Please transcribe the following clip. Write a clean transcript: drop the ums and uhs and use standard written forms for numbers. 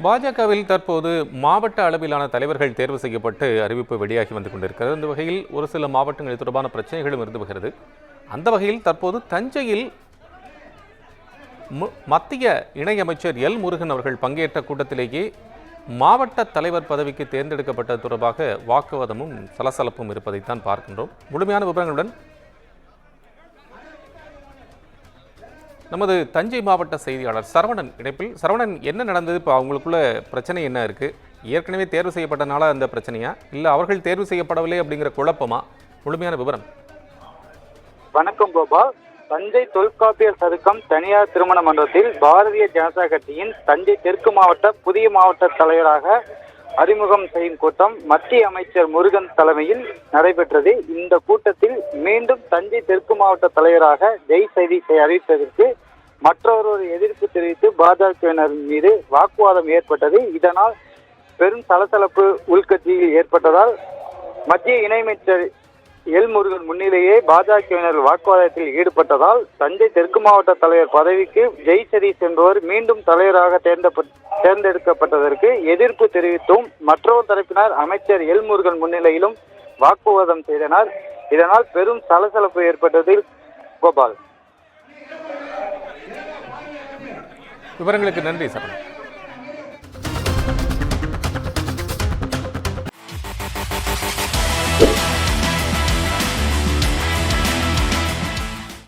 பாஜகவில் தற்போது மாவட்ட அளவிலான தலைவர்கள் தேர்வு செய்யப்பட்டு அறிவிப்பு வெளியாகி வந்து கொண்டிருக்கிறது. இந்த வகையில் ஒரு சில மாவட்டங்கள் தொடர்பான பிரச்சனைகளும் இருந்து வருகிறது. அந்த வகையில் தற்போது தஞ்சையில் மத்திய இணையமைச்சர் எல் முருகன் அவர்கள் பங்கேற்ற கூட்டத்திலேயே மாவட்ட தலைவர் பதவிக்கு தேர்ந்தெடுக்கப்பட்டது தொடர்பாக வாக்குவாதமும் சலசலப்பும் இருப்பதைத்தான் பார்க்கின்றோம். முழுமையான விவரங்களுடன் நமது தஞ்சை மாவட்ட செய்தியாளர் சரவணன் இணைப்பில். சரவணன், என்ன நடந்தது? இப்போ அவங்களுக்குள்ள பிரச்சனை என்ன இருக்குது? ஏற்கனவே தேர்வு செய்யப்பட்டனால அந்த பிரச்சனையா, இல்லை அவர்கள் தேர்வு செய்யப்படவில்லை அப்படிங்கிற குழப்பமா? முழுமையான விவரம். வணக்கம் கோபால். தஞ்சை தொல்காப்பியர் சதுக்கம் தனியார் திருமண மண்டபத்தில் பாரதிய ஜனதா கட்சியின் தஞ்சை தெற்கு மாவட்ட புதிய மாவட்ட தலைவராக அறிமுகம் செய்யும் கூட்டம் மத்திய அமைச்சர் முருகன் தலைமையில் நடைபெற்றது. இந்த கூட்டத்தில் மீண்டும் தஞ்சை தெற்கு மாவட்ட தலைவராக ஜெய் சதீஷை அறிவித்ததற்கு மற்றொரு எதிர்ப்பு தெரிவித்து பாஜகவினர் மீது வாக்குவாதம் ஏற்பட்டது. இதனால் பெரும் சலசலப்பு உள்கட்சியில் ஏற்பட்டதால் மத்திய இணையமைச்சர் எல் முருகன் முன்னிலேயே பாஜகவினர் வாக்குவாதத்தில் ஈடுபட்டதால் தஞ்சை தெற்கு மாவட்ட தலைவர் பதவிக்கு ஜெய் சதீஷ் என்பவர் மீண்டும் தலைவராக தேர்ந்தெடுக்கப்பட்டதற்கு எதிர்ப்பு தெரிவித்தும் மற்றொரு தரப்பினர் அமைச்சர் எல் முருகன் முன்னிலையிலும் வாக்குவாதம் செய்தனர். இதனால் பெரும் சலசலப்பு ஏற்பட்டது. கோபால், விவரங்களுக்கு நன்றி சார்.